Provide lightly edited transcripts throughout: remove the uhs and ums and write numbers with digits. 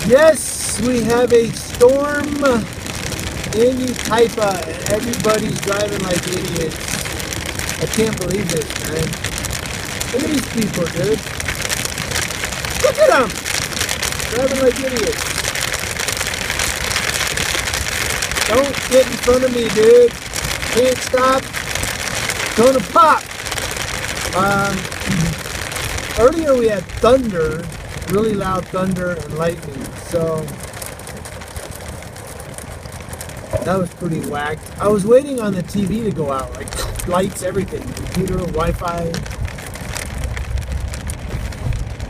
Yes, we have a storm in Utaipa, and everybody's driving like idiots. I can't believe this, man. Look at these people, dude. Look at them! Driving like idiots. Don't get in front of me, dude. Can't stop. Gonna pop. Earlier we had thunder, really loud thunder and lightning, so that was pretty whacked. I was waiting on the TV to go out, like lights, everything, computer, Wi-Fi.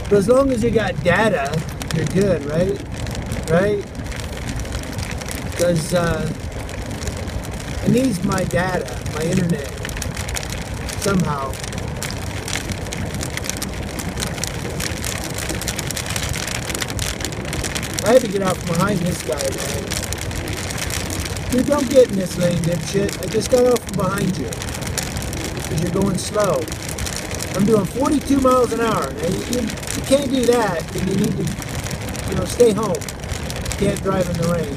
But as long as you got data, you're good, right? Right? Because it needs my data, my internet, somehow. I had to get out from behind this guy, man. Dude, don't get in this lane, dipshit. I just got out from behind you. Because you're going slow. I'm doing 42 miles an hour. Now, you can't do that. Then you need to, stay home. You can't drive in the rain.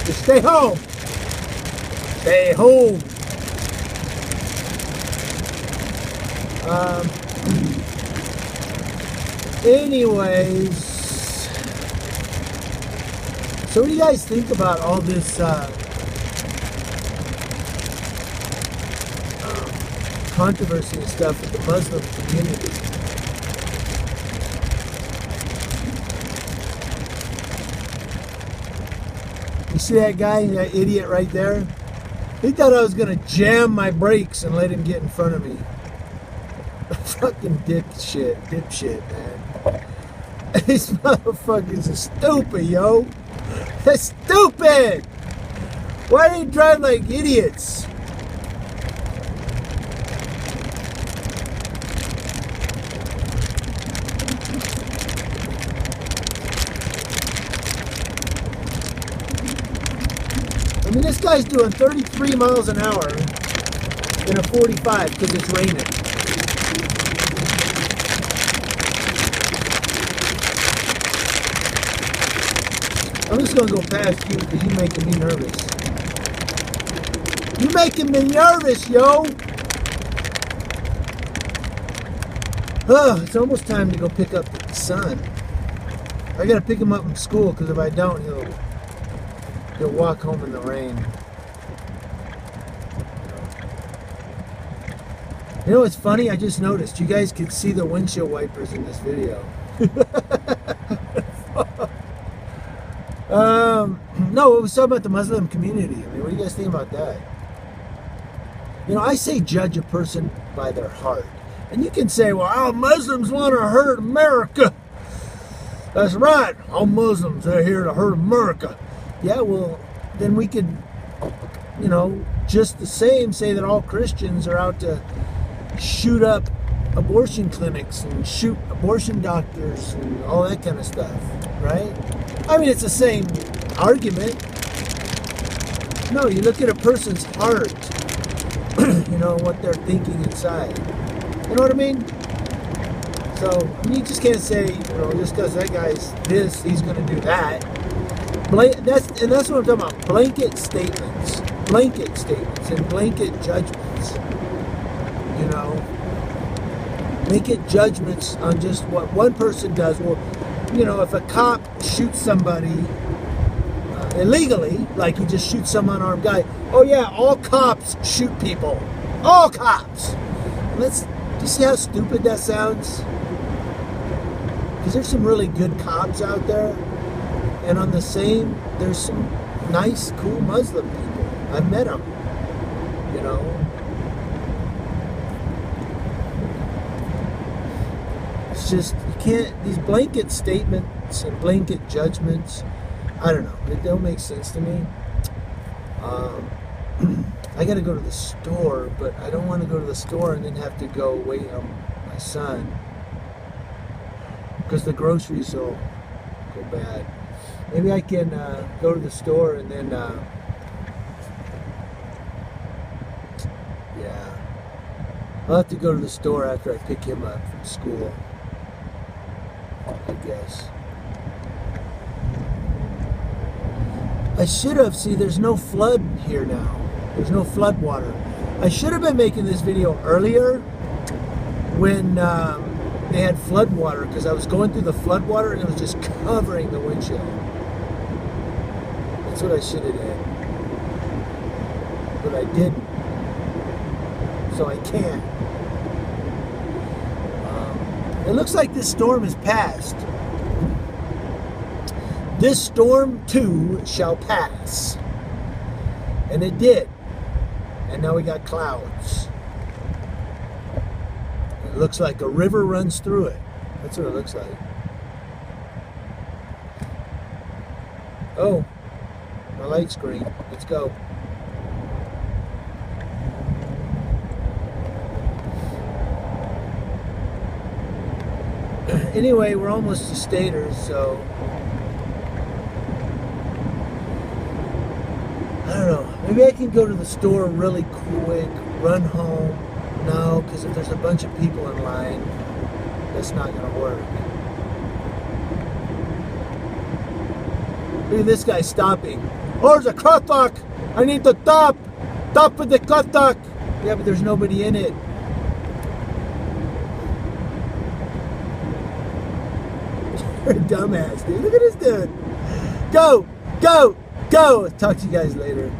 Just stay home. Stay home. Anyways, so what do you guys think about all this controversy and stuff with the Muslim community? You see that guy, that idiot right there? He thought I was going to jam my brakes and let him get in front of me. Fucking dipshit, man. These motherfuckers are stupid, yo. They're stupid! Why do they drive like idiots? I mean, this guy's doing 33 miles an hour in a 45 because it's raining. I'm just gonna go past you because you're making me nervous. You're making me nervous, yo! It's almost time to go pick up the son. I gotta pick him up from school because if I don't, he'll walk home in the rain. You know what's funny? I just noticed you guys can see the windshield wipers in this video. No, it was talking about the Muslim community. I mean, what do you guys think about that? I say judge a person by their heart. And you can say, well, Muslims want to hurt America. That's right. All Muslims are here to hurt America. Yeah, well, then we could, just the same say that all Christians are out to shoot up abortion clinics and shoot abortion doctors and all that kind of stuff, right? I mean, it's the same argument. No, you look at a person's heart, what they're thinking inside. You know what I mean? So, you just can't say, just because that guy's this, he's going to do that. That's what I'm talking about. Blanket statements and blanket judgments. Making judgments on just what one person does. Well, if a cop shoots somebody illegally, like he just shoots some unarmed guy, oh yeah, all cops shoot people. All cops. Do you see how stupid that sounds? Because there's some really good cops out there, and on the same, there's some nice, cool Muslim people. I've met them. It's just, you can't, these blanket statements and blanket judgments, I don't know, it don't make sense to me. I gotta go to the store, but I don't want to go to the store and then have to go wait on my son, because the groceries will go bad. Maybe I can go to the store and then I'll have to go to the store after I pick him up from school, I guess. I should have, see, there's no flood here now. There's no flood water. I should have been making this video earlier when they had flood water, because I was going through the flood water and it was just covering the windshield. That's what I should have done. But I didn't. So I can't. It looks like this storm is past. This storm too shall pass. And it did. And now we got clouds. It looks like a river runs through it. That's what it looks like. Oh, my light screen. Let's go. Anyway, we're almost to Staters, so I don't know. Maybe I can go to the store really quick, run home. No, because if there's a bunch of people in line, that's not going to work. Look at this guy stopping. Oh, there's a crosswalk. I need to stop. Stop with the crosswalk. Yeah, but there's nobody in it. You're a dumbass, dude. Look at this dude. Go, go, go. Talk to you guys later.